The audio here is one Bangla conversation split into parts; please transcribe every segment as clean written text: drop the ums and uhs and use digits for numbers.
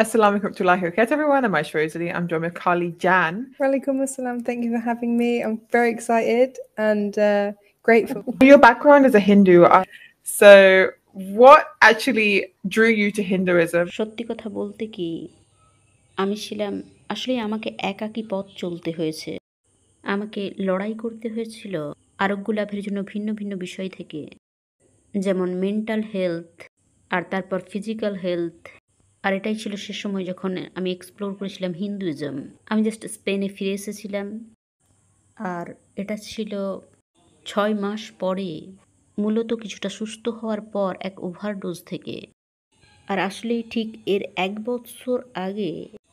Assalamu alaikum warahmatullahi wabarakatuh, everyone. I'm Aisha Rosalie. I'm joined with Carly Jan. Walaikum assalam. Thank you for having me. I'm very excited and grateful. Your background is a Hindu. So, what actually drew you to Hinduism? সত্যি কথা বলতে কি আমি ছিলাম আসলে আমাকে একাকী পথ চলতে হয়েছে। আমাকে লড়াই করতে হয়েছিল আরোগ্য লাভের জন্য ভিন্ন ভিন্ন বিষয় থেকে, যেমন মেন্টাল হেলথ আর তারপর ফিজিক্যাল হেলথ। আর এটাই ছিল সে সময় যখন আমি এক্সপ্লোর করেছিলাম হিন্দুইজম। আমি জাস্ট স্পেনে ফিরে এসেছিলাম, আর এটা ছিল 6 মাস পরে, মূলত কিছুটা সুস্থ হওয়ার পর এক ওভারডোজ থেকে। আর আসলেই ঠিক এর 1 বছর আগে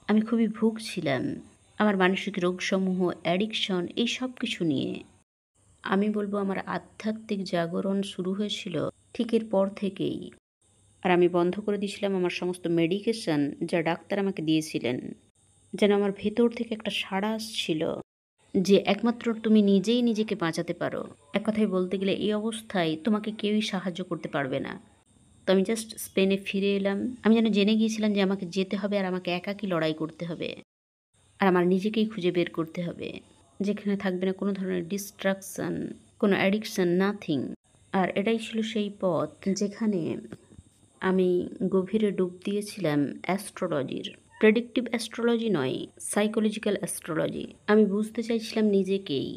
আমি খুবই ভুগছিলাম আমার মানসিক রোগসমূহ, অ্যাডিকশন, এই সব কিছু নিয়ে। আমি বলবো আমার আধ্যাত্মিক জাগরণ শুরু হয়েছিল ঠিক এর পর থেকেই। আর আমি বন্ধ করে দিয়েছিলাম আমার সমস্ত মেডিকেশন যা ডাক্তার আমাকে দিয়েছিলেন, যেন আমার ভেতর থেকে একটা সাড়া আসছিল যে একমাত্র তুমি নিজেই নিজেকে বাঁচাতে পারো। এক কথায় বলতে গেলে এই অবস্থায় তোমাকে কেউই সাহায্য করতে পারবে না। তো আমি জাস্ট স্পেনে ফিরে এলাম। আমি যেন জেনে গিয়েছিলাম যে আমাকে যেতে হবে, আর আমাকে একাকী লড়াই করতে হবে, আর আমার নিজেকেই খুঁজে বের করতে হবে, যেখানে থাকবে না কোনো ধরনের ডিস্ট্রাকশন, কোনো অ্যাডিকশন, নাথিং। আর এটাই ছিল সেই পথ যেখানে আমি গভীরে ডুব দিয়েছিলাম অ্যাস্ট্রোলজির। প্রেডিক্টিভ অ্যাস্ট্রোলজি নয়, সাইকোলজিক্যাল অ্যাস্ট্রোলজি। আমি বুঝতে চাইছিলাম নিজেকেই,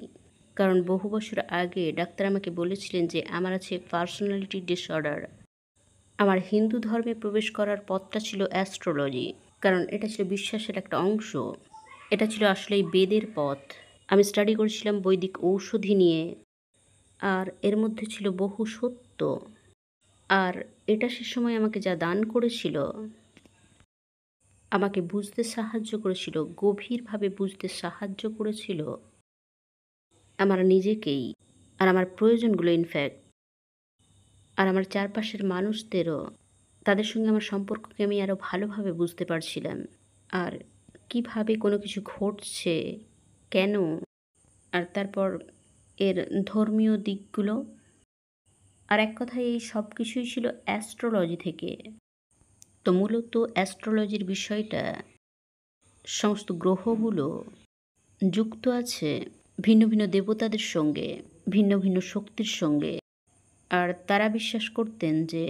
কারণ বহু বছর আগে ডাক্তার আমাকে বলেছিলেন যে আমার আছে পার্সোনালিটি ডিসঅর্ডার। আমার হিন্দু ধর্মে প্রবেশ করার পথটা ছিল অ্যাস্ট্রোলজি, কারণ এটা ছিল বিশ্বাসের একটা অংশ। এটা ছিল আসলেই বেদের পথ। আমি স্টাডি করেছিলাম বৈদিক ঔষধি নিয়ে, আর এর মধ্যে ছিল বহু সত্য। আর এটা সে সময় আমাকে যা দান করেছিল, আমাকে বুঝতে সাহায্য করেছিল, গভীরভাবে বুঝতে সাহায্য করেছিল আমার নিজেকেই, আর আমার প্রয়োজনগুলো ইনফ্যাক্ট, আর আমার চারপাশের মানুষদেরও। তাদের সঙ্গে আমার সম্পর্ককে আমি আরও ভালোভাবে বুঝতে পারছিলাম, আর কিভাবে কোনো কিছু ঘটছে, কেন, আর তারপর এর ধর্মীয় দিকগুলো। আর এক কথায় এই সব কিছুই ছিল অ্যাস্ট্রোলজি থেকে। তো মূলত অ্যাস্ট্রোলজির বিষয়টা, সমস্ত গ্রহগুলো যুক্ত আছে ভিন্ন ভিন্ন দেবতাদের সঙ্গে, ভিন্ন ভিন্ন শক্তির সঙ্গে। আর তারা বিশ্বাস করতেন যে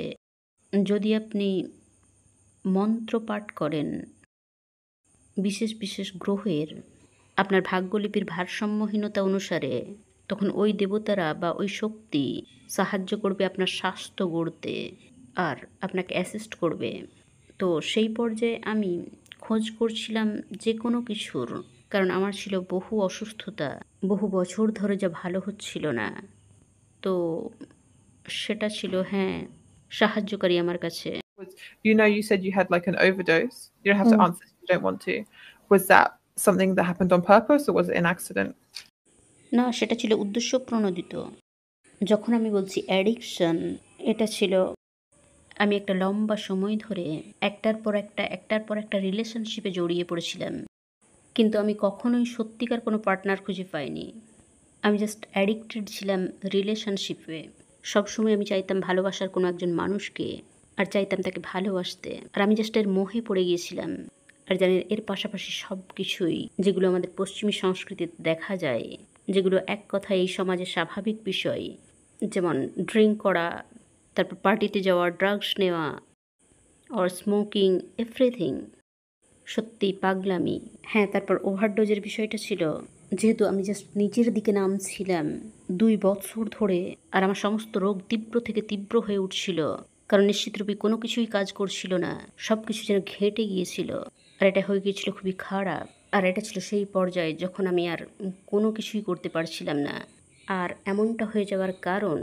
যদি আপনি মন্ত্র পাঠ করেন বিশেষ বিশেষ গ্রহের, আপনার ভাগ্যলিপির ভারসাম্যহীনতা অনুসারে, তখন ওই দেবতারা বা ওই শক্তি সাহায্য করবে আপনার স্বাস্থ্য গড়তে, আর আপনাকে অ্যাসিস্ট করবে। তো সেই পর্যায়ে আমি খোঁজ করছিলাম যে কোনো কিছুর, কারণ আমার ছিল বহু অসুস্থতা, বহু বছর ধরে যা ভালো হচ্ছিল না। তো সেটা ছিল সাহায্যকারী আমার কাছে। You said you had like an overdose. You don't have to answer if you don't want to. Was that something that happened on purpose or was it an accident? না, সেটা ছিল উদ্দেশ্য প্রণোদিত। যখন আমি বলছি অ্যাডিকশন, এটা ছিল আমি একটা লম্বা সময় ধরে একটার পর একটা রিলেশনশিপে জড়িয়ে পড়েছিলাম, কিন্তু আমি কখনোই সত্যিকার কোনো পার্টনার খুঁজে পাইনি। আমি জাস্ট অ্যাডিক্টেড ছিলাম রিলেশনশিপে। সবসময় আমি চাইতাম ভালোবাসার কোনো একজন মানুষকে, আর চাইতাম তাকে ভালোবাসতে, আর আমি জাস্ট এর মোহে পড়ে গিয়েছিলাম। আর জানেন, এর পাশাপাশি সব কিছুই যেগুলো আমাদের পশ্চিমী সংস্কৃতিতে দেখা যায়, যেগুলো এক কথায় এই সমাজে স্বাভাবিক বিষয়, যেমন ড্রিঙ্ক করা, তারপর পার্টিতে যাওয়া, ড্রাগস নেওয়া, অর স্মোকিং, এভরিথিং সত্যি পাগলামি। তারপর ওভারডোজের বিষয়টা ছিল, যেহেতু আমি জাস্ট নিচের দিকে নামছিলাম 2 বছর ধরে, আর আমার সমস্ত রোগ তীব্র থেকে তীব্র হয়ে উঠছিল, কারণ নিশ্চিতরূপে কোনো কিছুই কাজ করছিল না, সব কিছু যেন ঘেঁটে গিয়েছিল, আর এটা হয়ে গিয়েছিল খুবই খারাপ। আর এটা ছিল সেই পর্যায়ে যখন আমি আর কোনো কিছুই করতে পারছিলাম না। আর এমনটা হয়ে যাওয়ার কারণ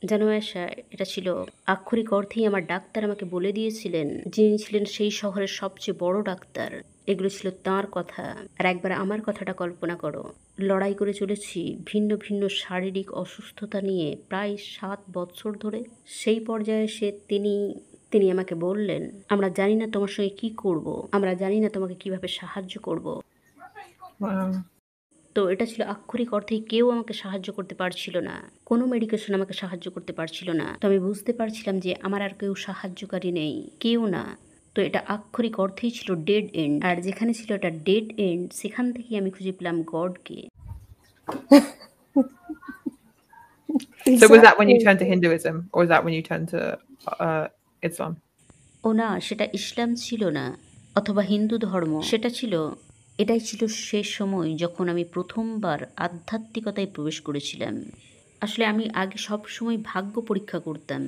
জানো আয়েশা, এটা ছিল আক্ষরিক অর্থেই আমার ডাক্তার আমাকে বলে দিয়েছিলেন, যিনি ছিলেন সেই শহরের সবচেয়ে বড় ডাক্তার। এগুলো ছিল তাঁর কথা। আর একবার আমার কথাটা কল্পনা করো, লড়াই করে চলেছি ভিন্ন ভিন্ন শারীরিক অসুস্থতা নিয়ে প্রায় 7 বছর ধরে। সেই পর্যায়ে তিনি আমাকে বললেন, আমরা জানি না তোমার সঙ্গে কি করব, আমরা জানি না তোমাকে কিভাবে সাহায্য করব। Wow. তো এটা ছিল আক্ষরিক অর্থেই কেউ আমাকে সাহায্য করতে পারছিল না, কোনো মেডিকেশন আমাকে সাহায্য করতে পারছিল না। তো আমি বুঝতে পারছিলাম যে আমার আর কেউ সাহায্যকারী নেই, কেউ না। তো এটা আক্ষরিক অর্থেই ছিল ডেড এন্ড, আর যেখানে ছিল এটা ডেড এন্ড সেখান থেকেই আমি খুঁজে পেলাম গডকে। So was that when you Exactly. turned to Hinduism, or was that when you turned to Islam? ও না, সেটা ইসলাম ছিল না অথবা হিন্দু ধর্ম, সেটা ছিল, এটাই ছিল শেষ সময় যখন আমি প্রথমবার আধ্যাত্মিকতায় প্রবেশ করেছিলাম। আসলে আমি আগে সব সময় ভাগ্য পরীক্ষা করতাম,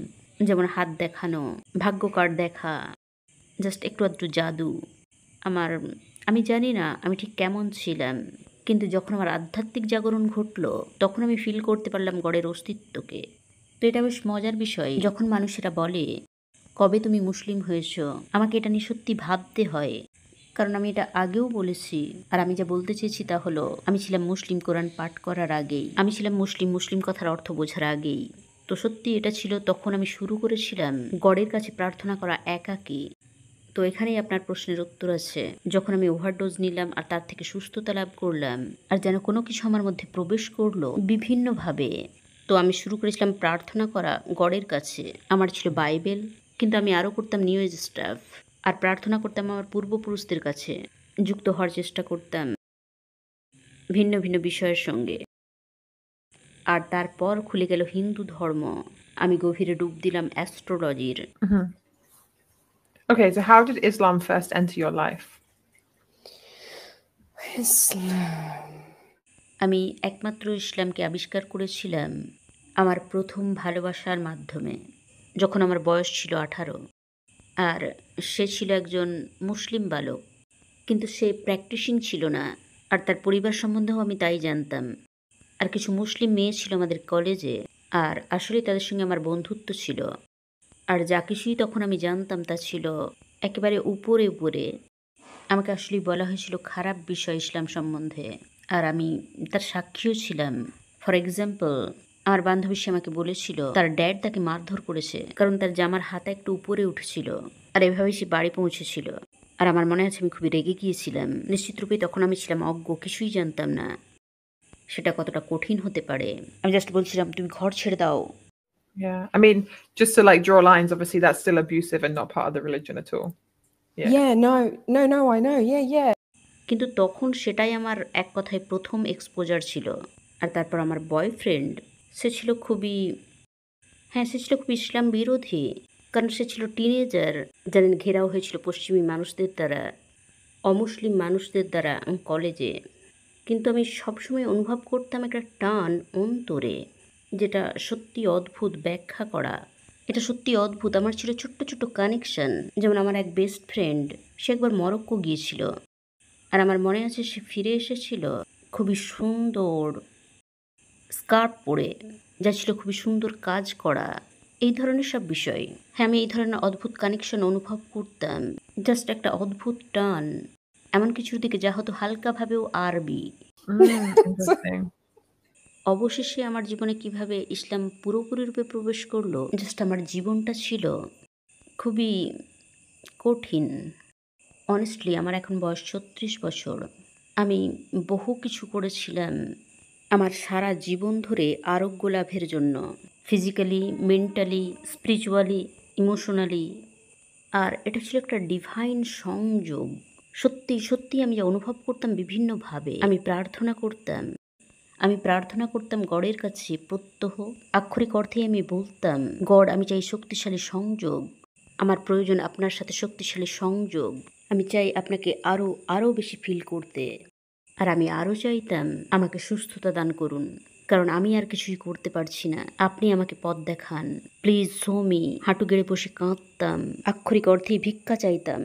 যেমন হাত দেখানো, ভাগ্য কার্ড দেখা, জাস্ট একটু আধটু জাদু। আমি জানি না আমি ঠিক কেমন ছিলাম, কিন্তু যখন আমার আধ্যাত্মিক জাগরণ ঘটলো তখন আমি ফিল করতে পারলাম গডের অস্তিত্বকে। তো এটা বেশ মজার বিষয়, যখন মানুষেরা বলে কবে তুমি মুসলিম হয়েছ, আমাকে এটা নিয়ে সত্যি ভাবতে হয়, কারণ আমি এটা আগেও বলেছি। আর আমি যা বলতে চেয়েছি তা হলো, আমি ছিলাম মুসলিম কোরআন পাঠ করার আগেই, আমি ছিলাম মুসলিম কথার অর্থ বোঝার আগেই। তো সত্যি এটা ছিল তখন আমি শুরু করেছিলাম গডের কাছে প্রার্থনা করা একাকী। তো এখানেই আপনার প্রশ্নের উত্তর আছে। যখন আমি ওভারডোজ নিলাম আর তার থেকে সুস্থতা লাভ করলাম, আর যেন কোনো কিছু আমার মধ্যে প্রবেশ করলো বিভিন্নভাবে, তো আমি শুরু করেছিলাম প্রার্থনা করা গডের কাছে। আমার ছিল বাইবেল, কিন্তু আমি আরও করতাম নিউ এজ স্টাফ, আর প্রার্থনা করতাম আমার পূর্বপুরুষদের কাছে, যুক্ত হওয়ার চেষ্টা করতাম ভিন্ন ভিন্ন বিষয়ের সঙ্গে। আর তারপর খুলে গেল হিন্দু ধর্ম, আমি গভীরে ডুব দিলাম অ্যাস্ট্রোলজির। Okay, so how did Islam first enter your life? Islam. আমি একমাত্র ইসলামকে আবিষ্কার করেছিলাম আমার প্রথম ভালোবাসার মাধ্যমে, যখন আমার বয়স ছিল 18। আর সে ছিল একজন মুসলিম বালক, কিন্তু সে প্র্যাকটিসিং ছিল না, আর তার পরিবার সম্বন্ধেও আমি তাই জানতাম। আর কিছু মুসলিম মেয়ে ছিল আমাদের কলেজে, আর আসলে তাদের সঙ্গে আমার বন্ধুত্ব ছিল। আর যা কিছুই তখন আমি জানতাম তা ছিল একেবারে উপরে উপরে। আমাকে আসলেই বলা হয়েছিল খারাপ বিষয় ইসলাম সম্বন্ধে, আর আমি তার সাক্ষীও ছিলাম। ফর এক্সাম্পল, আমার বান্ধবী সে আমাকে বলেছিল তার ড্যাড তাকে মারধর করেছে কারণ তার জামার হাতা একটু উপরে উঠেছিল, আর এভাবেই সে বাড়ি পৌঁছেছিল। আর আমার মনে আছে আমি খুবই রেগে গিয়েছিলাম। নিশ্চিত রূপে তখন আমি ছিলাম অজ্ঞ, কিছুই জানতাম না সেটা কতটা কঠিন হতে পারে। আমি জাস্ট বলছিলাম তুমি ঘর ছেড়ে দাও। Yeah, I mean, just to like draw lines, obviously that's still abusive and not part of the religion at all. Yeah, no, I know. Yeah. কিন্তু তখন সেটাই আমার এক কথায় প্রথম এক্সপোজার ছিল। আর তারপর আমার বয়ফ্রেন্ড, সে ছিল খুবই ইসলাম বিরোধী, কারণ সে ছিল টিনেজার। জানেন, ঘেরাও হয়েছিল পশ্চিমী মানুষদের দ্বারা, অমুসলিম মানুষদের দ্বারা কলেজে। কিন্তু আমি সবসময় অনুভব করতাম একটা টান অন্তরে, যেটা সত্যি অদ্ভুত ব্যাখ্যা করা। এটা সত্যি অদ্ভুত। আমার ছিল ছোট্ট ছোট্ট কানেকশন, যেমন আমার এক বেস্ট ফ্রেন্ড, সে একবার মরক্কো গিয়েছিল, আর আমার মনে আছে সে ফিরে এসেছিল খুবই সুন্দর স্কার্ফ পরে, যা ছিল খুবই সুন্দর কাজ করা, এই ধরনের সব বিষয়। হ্যাঁ, আমি এই ধরনের অদ্ভুত কানেকশন অনুভব করতাম, জাস্ট একটা অদ্ভুত টান এমন কিছুর দিকে যা হতো হালকাভাবেও আরবি। Interesting. অবশেষে আমার জীবনে কিভাবে ইসলাম পুরোপুরি রূপে প্রবেশ করলো, জাস্ট আমার জীবনটা ছিল খুবই কঠিন। অনেস্টলি আমার এখন বয়স 36 বছর। আমি বহু কিছু করেছিলাম আমার সারা জীবন ধরে আরোগ্য লাভের জন্য, ফিজিক্যালি, মেন্টালি, স্পিরিচুয়ালি, ইমোশনালি। আর এটা ছিল একটা ডিভাইন সংযোগ। সত্যি সত্যি আমি যা অনুভব করতাম বিভিন্নভাবে। আমি প্রার্থনা করতাম গডের কাছে প্রত্যহ, আক্ষরিক অর্থে আমি বলতাম, গড আমি চাই শক্তিশালী সংযোগ, আমার প্রয়োজন আপনার সাথে শক্তিশালী সংযোগ, আমি চাই আপনাকে আরও আরও বেশি ফিল করতে। আর আমি আরও চাইতাম আমাকে সুস্থতা দান করুন, কারণ আমি আর কিছুই করতে পারছি না, আপনি আমাকে পথ দেখান, প্লিজ শো মি। হাঁটু গেড়ে বসে কাঁদতাম, আক্ষরিক অর্থেই ভিক্ষা চাইতাম।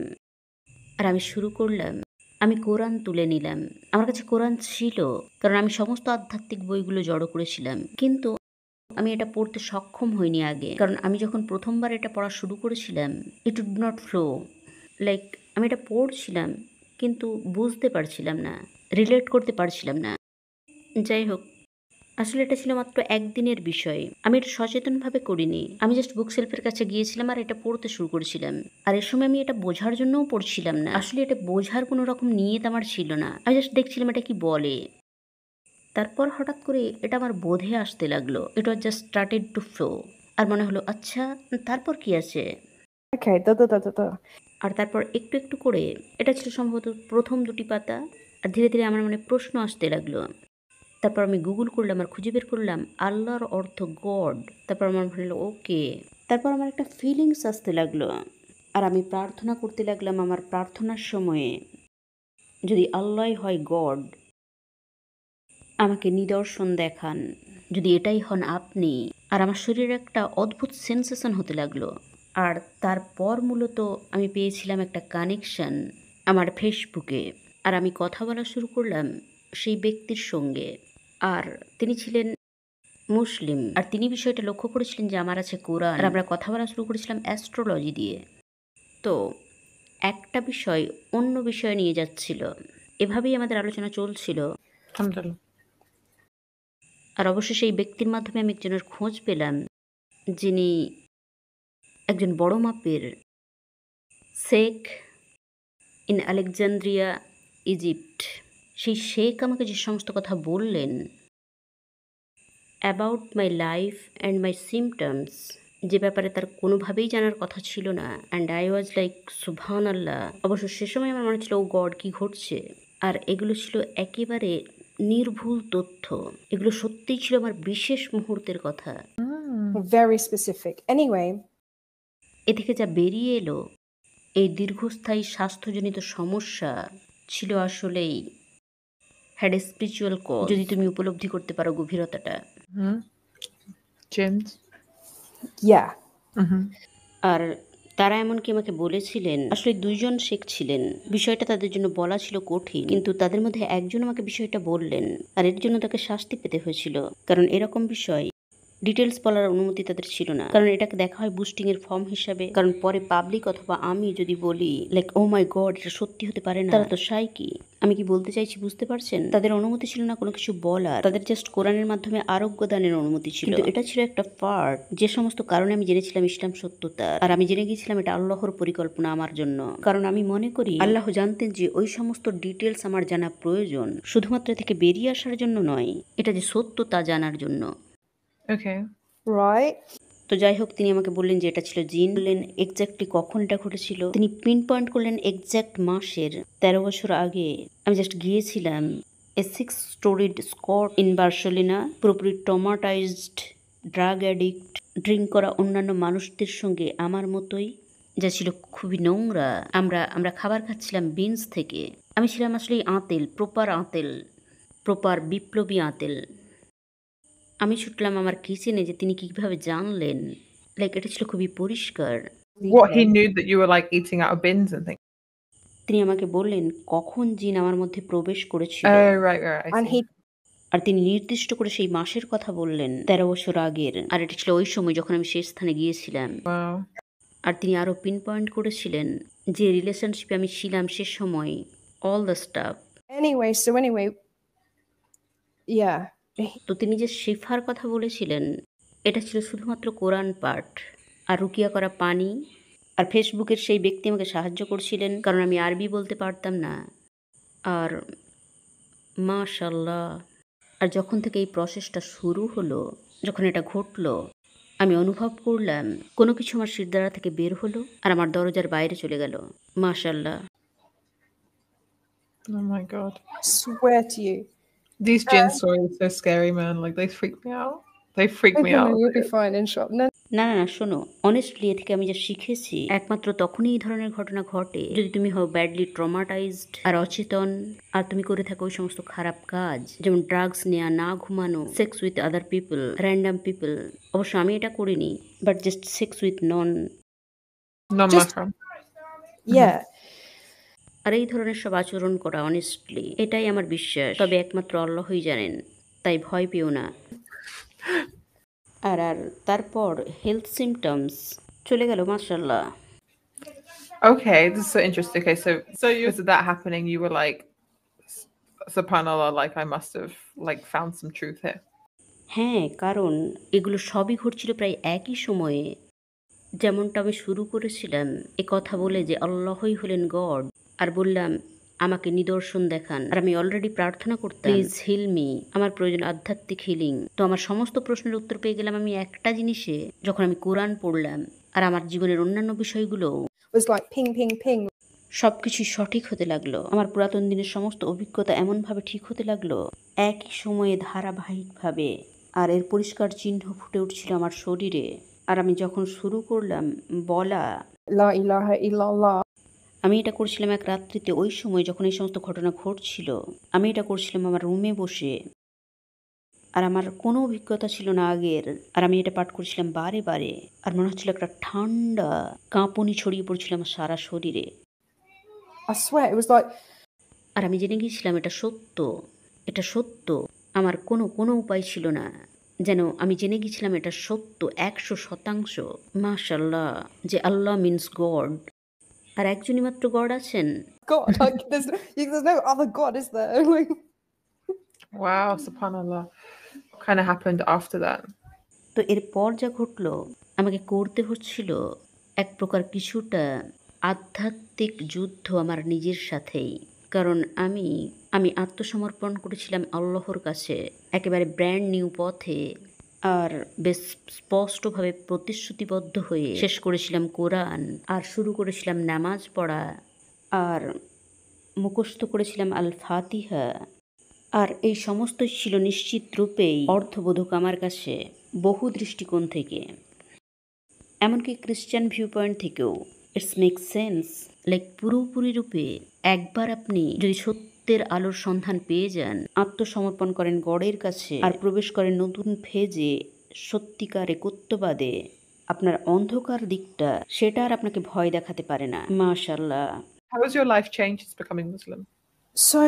আর আমি শুরু করলাম, আমি কোরআন তুলে নিলাম। আমার কাছে কোরআন ছিল, কারণ আমি সমস্ত আধ্যাত্মিক বইগুলো জড়ো করেছিলাম, কিন্তু আমি এটা পড়তে সক্ষম হইনি আগে, কারণ আমি যখন প্রথমবার এটা পড়া শুরু করেছিলাম, it would not flow. Like আমি এটা পড়ছিলাম কিন্তু বুঝতে পারছিলাম না, রিলেট করতে পারছিলাম না। যাই হোক, আসলে এটা ছিল মাত্র একদিনের বিষয়। আমি এটা সচেতনভাবে করিনি, আমি জাস্ট বুক সেলফের কাছে গিয়েছিলাম আর এটা পড়তে শুরু করেছিলাম। আর এর সময় আমি এটা বোঝার জন্যও পড়ছিলাম না, আসলে এটা বোঝার কোনো রকম নিয়ত আমার ছিল না। আমি জাস্ট দেখছিলাম এটা কি বলে। তারপর হঠাৎ করে এটা আমার বোধে আসতে লাগলো, it was just started to flow. আর মনে হলো আচ্ছা তারপর কি আছে। Okay. আর তারপর একটু একটু করে, এটা ছিল সম্ভবত প্রথম 2টি পাতা, আর ধীরে ধীরে আমার মনে প্রশ্ন আসতে লাগলো। তারপর আমি গুগল করলাম আর খুঁজে বের করলাম আল্লাহর অর্থ গড। তারপর আমার মনে হলো ওকে। তারপর আমার একটা ফিলিংস আসতে লাগলো, আর আমি প্রার্থনা করতে লাগলাম আমার প্রার্থনার সময়ে, যদি আল্লাহই হয় গড, আমাকে নিদর্শন দেখান, যদি এটাই হন আপনি। আর আমার শরীরে একটা অদ্ভুত সেন্সেশন হতে লাগলো। আর তারপর মূলত আমি পেয়েছিলাম একটা কানেকশন আমার ফেসবুকে, আর আমি কথা বলা শুরু করলাম সেই ব্যক্তির সঙ্গে। আর তিনি ছিলেন মুসলিম, আর তিনি বিষয়টা লক্ষ্য করেছিলেন যে আমার আছে কোরআন, আর আমরা কথা বলা শুরু করেছিলাম অ্যাস্ট্রোলজি দিয়ে। তো একটা বিষয় অন্য বিষয়ে নিয়ে যাচ্ছিল, এভাবেই আমাদের আলোচনা চলছিল। Alhamdulillah. আর অবশ্যই সেই ব্যক্তির মাধ্যমে আমি একজনের খোঁজ পেলাম, যিনি একজন বড় মাপের শেখ ইন আলেকজান্দ্রিয়া, ইজিপ্ট। সেই শেখ আমাকে যে সমস্ত কথা বললেন about my life and my symptoms, যে ব্যাপারে তার কোনোভাবেই জানার কথা ছিল না। অ্যান্ড আই ওয়াজ লাইক সুবহান আল্লাহ। অবশ্য সে সময় আমার মনে ছিল ও গড, কী ঘটছে। আর এগুলো ছিল একেবারে নির্ভুল তথ্য, এগুলো সত্যিই ছিল আমার বিশেষ মুহূর্তের কথা। Very specific. Anyway, এ থেকে যা বেরিয়ে এলো, এই দীর্ঘস্থায়ী স্বাস্থ্যজনিত সমস্যা ছিল আসলেই হ্যাড এ স্পিরিচুয়াল কজ, যদি তুমি উপলব্ধি করতে পারো গভীরতাটা। Jinns. yeah. আর তারা এমনকি আমাকে বলেছিলেন, আসলে 2জন শেখ ছিলেন, বিষয়টা তাদের জন্য বলা ছিল কঠিন, কিন্তু তাদের মধ্যে একজন আমাকে বিষয়টা বললেন, আর এর জন্য তাকে শাস্তি পেতে হয়েছিল। কারণ এরকম বিষয় ডিটেলস বলার অনুমতি তাদের ছিল না, কারণ এটাকে দেখা হয় বুস্টিং এর ফর্ম হিসাবে। কারণ পরে পাবলিক অথবা আমি যদি বলি লাইক ও মাই গড এটা সত্যি হতে পারে না, তারা তো সাই কি। আমি কি বলতে চাইছি বুঝতে পারছেন? তাদের অনুমতি ছিল না কোনো কিছু বলার, তাদের জাস্ট কোরআনের মাধ্যমে আরোগ্য দানের অনুমতি ছিল। কিন্তু এটা ছিল একটা পার্ট, যে সমস্ত কারণে আমি জেনেছিলাম ইসলাম সত্যতা, আর আমি জেনে গিয়েছিলাম এটা আল্লাহর পরিকল্পনা আমার জন্য। কারণ আমি মনে করি আল্লাহ জানতেন যে ওই সমস্ত ডিটেলস আমার জানা প্রয়োজন, শুধুমাত্র থেকে বেরিয়ে আসার জন্য নয়, এটা যে সত্য তা জানার জন্য। Okay. Right. তো যাই হোক, তিনি আমাকে বললেন যে এটা ছিল জিন। বললেন এক্স্যাক্টলি কখন এটা ঘটেছিল, তিনি পিন পয়েন্ট করলেন এক্স্যাক্ট মাসের। 13 বছর আগে আমি জাস্ট গিয়েছিলাম এ 6 স্টোরিড স্কট ইন বার্সেলোনা, পুরোপুরি ট্রমাটাইজড, ড্রাগ অ্যাডিক্ট, ড্রিঙ্ক করা অন্যান্য মানুষদের সঙ্গে আমার মতোই, যা ছিল খুবই নোংরা। আমরা খাবার খাচ্ছিলাম বিনস থেকে। আমি ছিলাম আসলে আঁতেল, প্রপার বিপ্লবী আঁতেল। আমি ছুটলাম আমার কিচেনে, যে তিনি কিভাবে জানলেন, লাইক এটা ছিল খুবই পরিষ্কার। What, he knew that you were like eating out of bins and things? তিনি আমাকে বললেন কখন জিন আমার মধ্যে প্রবেশ করেছিল, Oh, right. I And see. he আর তিনি নির্দিষ্ট করে সেই মাসের কথা বললেন, 13 বছর আগের। আর এটা ছিল ওই সময় যখন আমি সেই স্থানে গিয়েছিলাম। Wow. আর তিনি আরো পিন পয়েন্ট করেছিলেন যে রিলেশনশিপে আমি ছিলাম সে সময়, all the staff. anyway, yeah. তো তিনি যে শিফার কথা বলেছিলেন, এটা ছিল শুধুমাত্র কোরআন পাঠ আর রুকিয়া করা পানি। আর ফেসবুকের সেই ব্যক্তি আমাকে সাহায্য করছিলেন, কারণ আমি আরবি বলতে পারতাম না। আর মাশাল্লাহ, আর যখন থেকে এই প্রসেসটা শুরু হলো, যখন এটা ঘটলো, আমি অনুভব করলাম কোনো কিছু আমার শিরদাঁড়া থেকে বের হলো আর আমার দরজার বাইরে চলে গেল। মাশাল্লাহ। Oh my God. I swear to you. These gin stories are so scary, man. Like, they freak me out. They freak me out. You'll be fine, inshallah. না, শোনো, অনেস্টলি এ থেকে আমি যা শিখেছি, একমাত্র তখনই এই ধরনের ঘটনা ঘটে যদি তুমি হও ব্যাডলি ট্রমাটাইজড আর অচেতন, আর তুমি করে থাকো ওই সমস্ত খারাপ কাজ, যেমন ড্রাগস নেওয়া, না ঘুমানো, sex with other people, random people. অবশ্য আমি এটা করিনি, but just sex with Non-mahram. Yeah. আর এই ধরনের সব আচরণ করা, অনেস্টলি এটাই আমার বিশ্বাস। তবে একমাত্র আল্লাহই জানেন, তাই ভয় পেও না। আর তারপর হেলথ সিমটমস চলে গেল, মাশাল্লাহ। Okay, this is so interesting. Okay, so was that happening? You were like, subhanallah, like I must have like found some truth here. হ্যাঁ, কারণ এগুলো সবই ঘটছিল প্রায় একই সময়ে। যেমনটা আমি শুরু করেছিলাম এ কথা বলে যে আল্লাহই হলেন গড, আর বললাম আমাকে নিদর্শন দেখান। আর আমি অলরেডি প্রার্থনা করতাম, প্লিজ হিল মি, আমার প্রয়োজন আধ্যাত্মিক হিলিং। তো আমার সমস্ত প্রশ্নের উত্তর পেয়ে গেলাম আমি একটা জিনিসে, যখন আমি কোরআন পড়লাম আর আমার জীবনের অন্যান্য বিষয়গুলো was like ping, ping, ping. সবকিছু সঠিক হতে লাগলো। আমার পুরাতন দিনের সমস্ত অভিজ্ঞতা এমনভাবে ঠিক হতে লাগলো, একই সময়ে ধারাবাহিকভাবে। আর এর পরিষ্কার চিহ্ন ফুটে উঠছিল আমার শরীরে। আর আমি যখন শুরু করলাম বলা, La ilaha illallah. আমি এটা করছিলাম এক রাত্রিতে, ওই সময় যখন এই সমস্ত ঘটনা ঘটছিল। আমি এটা করছিলাম আমার রুমে বসে। আর আমার কোনো অভিজ্ঞতা ছিল না আগের। আর আমি এটা পাঠ করছিলাম বারে বারে। আর মনে হচ্ছিল একটা ঠান্ডা কাঁপুনি ছড়িয়ে পড়ছিল আমার সারা শরীরে। I swear, it was like, আর আমি জেনে গিয়েছিলাম এটা সত্য, এটা সত্য। আমার কোনো উপায় ছিল না, যেন আমি জেনে গিয়েছিলাম এটা সত্য 100%। মাশাআল্লাহ, যে আল্লাহ মিনস গড। আর একজনই মাত্র গড আছেন। God, like, there's no other God, is there? Like, Wow, subhanallah. What kind of happened after that? তো এরপর যা ঘটলো, আমাকে করতে হচ্ছিল এক প্রকার কিছুটা আধ্যাত্মিক যুদ্ধ আমার নিজের সাথেই। কারণ আমি আত্মসমর্পণ করেছিলাম আল্লাহর কাছে একেবারে ব্র্যান্ড নিউ পথে। আর বেশ স্পষ্টভাবে প্রতিশ্রুতিবদ্ধ হয়ে শেষ করেছিলাম কোরআন, আর শুরু করেছিলাম নামাজ পড়া, আর মুখস্থ করেছিলাম আল ফাতিহা। আর এই সমস্তই ছিল নিশ্চিত রূপেই অর্থবোধক আমার কাছে, বহু দৃষ্টিকোণ থেকে, এমনকি ক্রিশ্চিয়ান ভিউ পয়েন্ট থেকেও। ইটস মেক সেন্স, লাইক পুরোপুরি রূপে একবার আপনি যদি সত্যের আলোর সন্ধান পেয়ে যান, আত্মসমর্পণ করেন গডের কাছে, আর প্রবেশ করেন নতুন ফেজে, সত্যিকার একত্ববাদে, আপনার অন্ধকার দিকটা সেটা আর আপনাকে ভয় দেখাতে পারে না। মাশাআল্লাহ। How has your life changed since becoming Muslim? so,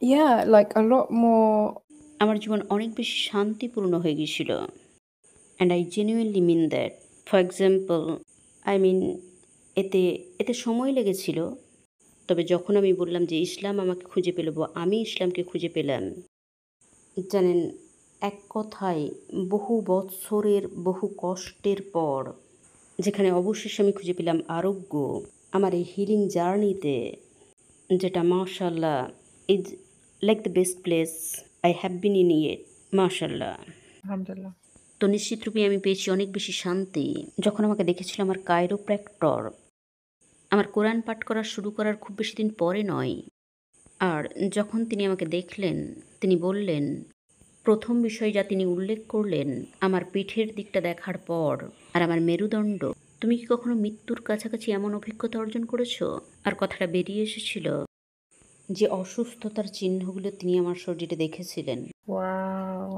yeah, like a lot more. আমার জীবন অনেক বেশি শান্তিপূর্ণ হয়ে গিয়েছিল। And I genuinely mean that. For example, এতে সময় লেগেছিল। তবে যখন আমি বললাম যে ইসলাম আমাকে খুঁজে পেল বা আমি ইসলামকে খুঁজে পেলাম, জানেন, এক কথায় বহু বৎসরের বহু কষ্টের পর যেখানে অবশেষে আমি খুঁজে পেলাম আরোগ্য আমার এই হিলিং জার্নিতে, যেটা মাশাআল্লাহ is like the best place I have been in it. মাশাআল্লাহ, Alhamdulillah. তো নিশ্চিতরূপে আমি পেয়েছি অনেক বেশি শান্তি যখন আমাকে দেখেছিল আমার কাইরোপ্র্যাক্টর। আমার কোরআন পাঠ করা শুরু করার খুব বেশি দিন পরে নয়। আর যখন তিনি আমাকে দেখলেন, তিনি বললেন, প্রথম বিষয় যা তিনি উল্লেখ করলেন আমার পিঠের দিকটা দেখার পর আর আমার মেরুদণ্ড, তুমি কি কখনো মৃত্যুর কাছাকাছি এমন অভিজ্ঞতা অর্জন করেছো? আর কথাটা বেরিয়ে এসেছিল যে অসুস্থতার চিহ্নগুলো তিনি আমার শরীরে দেখেছিলেন। Wow.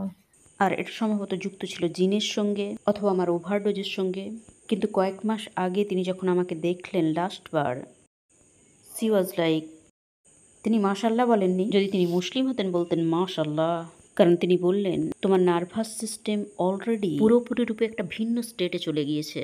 আর এটা সম্ভবত যুক্ত ছিল জিনের সঙ্গে অথবা আমার ওভারডোজের সঙ্গে। কিন্তু কয়েক মাস আগে তিনি যখন আমাকে দেখলেন লাস্টবার, সি ওয়াজ লাইক, তিনি মাশাল্লাহ বলেননি। যদি তিনি মুসলিম হতেন বলতেন মাশাল্লাহ, কারণ তিনি বললেন তোমার নার্ভাস সিস্টেম অলরেডি পুরোপুরি রূপে একটা ভিন্ন স্টেটে চলে গিয়েছে।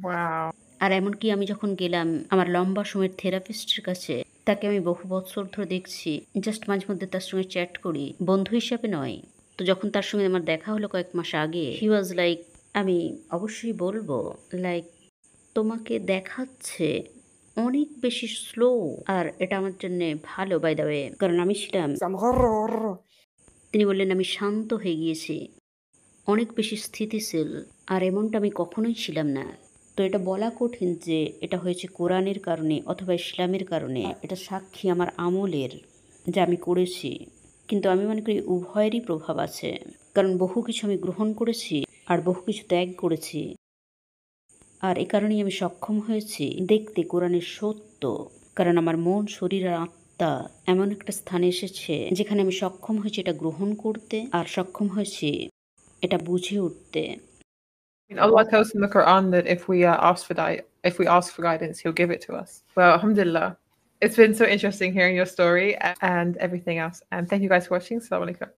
Wow. আর এমনকি আমি যখন গেলাম আমার লম্বা সময়ের থেরাপিস্টের কাছে, তাকে আমি বহু বছর ধরে দেখছি, জাস্ট মাঝে মধ্যে তার সঙ্গে চ্যাট করি, বন্ধু হিসাবে নয়। তো যখন তার সঙ্গে আমার দেখা হলো কয়েক মাস আগে, হি ওয়াজ লাইক, আমি অবশ্যই বলবো, লাইক তোমাকে দেখাচ্ছে অনেক বেশি স্লো। আর এটা আমার জন্য ভালো, বাই দ্য ওয়ে, কারণ আমি ছিলাম, তিনি বললেন, আমি শান্ত হয়ে গিয়েছি, অনেক বেশি স্থিতিশীল। আর এমনটা আমি কখনোই ছিলাম না। তো এটা বলা কঠিন যে এটা হয়েছে কোরআনের কারণে অথবা ইসলামের কারণে। এটা সাক্ষী আমার আমলের যা আমি করেছি। কিন্তু আমি মনে করি উভয়েরই প্রভাব আছে, কারণ বহু কিছু আমি গ্রহণ করেছি আর বহু কিছু ত্যাগ করেছি। আর এ কারণেই আমি সক্ষম হয়েছি দেখতে কোরআনের সত্য, কারণ আমার মন, শরীর আর আত্মা এমন একটা স্থানে এসেছে যেখানে আমি সক্ষম হয়েছি এটা গ্রহণ করতে, আর সক্ষম হয়েছি এটা বুঝে উঠতে। Allah tells in the Quran that if we ask for guidance, He'll give it to us. Well, alhamdulillah. It's been so interesting hearing your story and everything else. And thank you guys for watching. Assalamu alaikum.